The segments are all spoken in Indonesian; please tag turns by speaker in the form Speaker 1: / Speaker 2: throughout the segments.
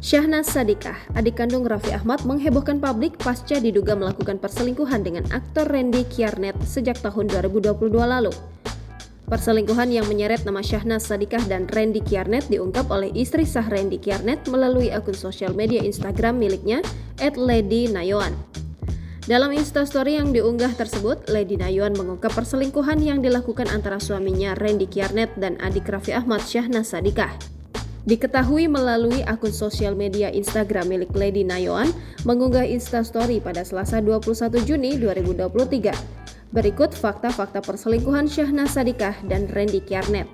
Speaker 1: Syahnaz Sadiqah, adik kandung Raffi Ahmad, menghebohkan publik pasca diduga melakukan perselingkuhan dengan aktor Randy Kiernet sejak tahun 2022 lalu. Perselingkuhan yang menyeret nama Syahnaz Sadiqah dan Randy Kiernet diungkap oleh istri sah Randy Kiernet melalui akun sosial media Instagram miliknya @ladynayoan. Dalam instastory yang diunggah tersebut, Lady Nayoan mengungkap perselingkuhan yang dilakukan antara suaminya Randy Kiernet dan adik Raffi Ahmad, Syahnaz Sadiqah. Diketahui melalui akun sosial media Instagram milik Lady Nayoan mengunggah instastory pada Selasa 21 Juni 2023. Berikut fakta-fakta perselingkuhan Syahnaz Sadiqah dan Randy Kiernet.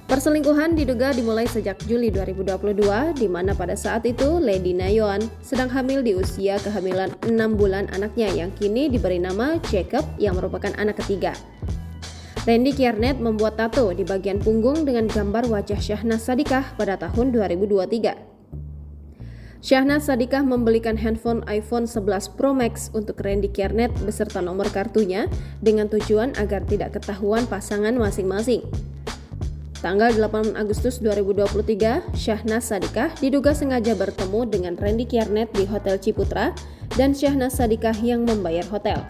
Speaker 1: Perselingkuhan diduga dimulai sejak Juli 2022, di mana pada saat itu Lady Nayoan sedang hamil di usia kehamilan 6 bulan anaknya yang kini diberi nama Jacob yang merupakan anak ketiga. Randy Kiernet membuat tato di bagian punggung dengan gambar wajah Syahnaz Sadiqah pada tahun 2023. Syahnaz Sadiqah membelikan handphone iPhone 11 Pro Max untuk Randy Kiernet beserta nomor kartunya dengan tujuan agar tidak ketahuan pasangan masing-masing. Tanggal 8 Agustus 2023, Syahnaz Sadiqah diduga sengaja bertemu dengan Randy Kiernet di Hotel Ciputra dan Syahnaz Sadiqah yang membayar hotel.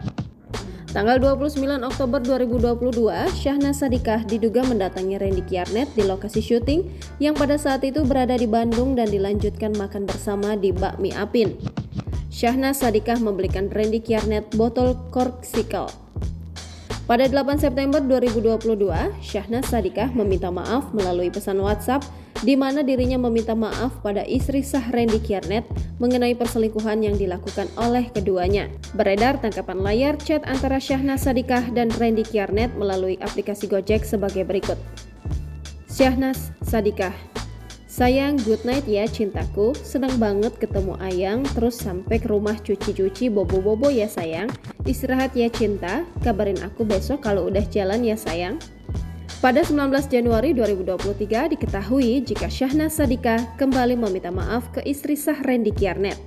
Speaker 1: Tanggal 29 Oktober 2022, Syahnaz Sadiqah diduga mendatangi Randy Kiernet di lokasi syuting yang pada saat itu berada di Bandung dan dilanjutkan makan bersama di Bakmi Apin. Syahnaz Sadiqah membelikan Randy Kiernet botol Corkcicle. Pada 8 September 2022, Syahnaz Sadiqah meminta maaf melalui pesan WhatsApp di mana dirinya meminta maaf pada istri sah Randy Kiernet mengenai perselingkuhan yang dilakukan oleh keduanya. Beredar tangkapan layar chat antara Syahnaz Sadiqah dan Randy Kiernet melalui aplikasi Gojek sebagai berikut. Syahnaz Sadiqah: sayang, good night ya cintaku, senang banget ketemu Ayang, terus sampai ke rumah cuci-cuci bobo-bobo ya sayang, istirahat ya cinta, kabarin aku besok kalau udah jalan ya sayang. Pada 19 Januari 2023 diketahui jika Syahnaz Sadiqah kembali meminta maaf ke istri sah Randy Kiernet.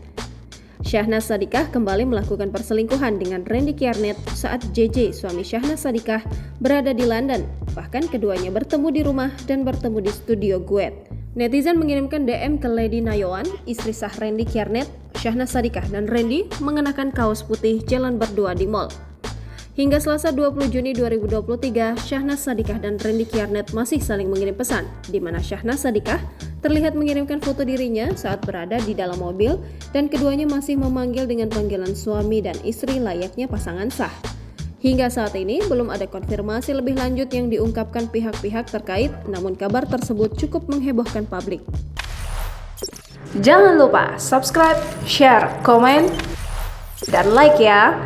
Speaker 1: Syahnaz Sadiqah kembali melakukan perselingkuhan dengan Randy Kiernet saat JJ, suami Syahnaz Sadiqah, berada di London. Bahkan keduanya bertemu di rumah dan bertemu di studio Guet. Netizen mengirimkan DM ke Lady Nayoan, istri sah Randy Kiernet. Syahnaz Sadiqah dan Randy mengenakan kaos putih jalan berdua di mall. Hingga Selasa 20 Juni 2023, Syahnaz Sadiqah dan Randy Kiernet masih saling mengirim pesan, di mana Syahnaz Sadiqah terlihat mengirimkan foto dirinya saat berada di dalam mobil dan keduanya masih memanggil dengan panggilan suami dan istri layaknya pasangan sah. Hingga saat ini belum ada konfirmasi lebih lanjut yang diungkapkan pihak-pihak terkait, namun kabar tersebut cukup menghebohkan publik.
Speaker 2: Jangan lupa subscribe, share, komen, dan like ya!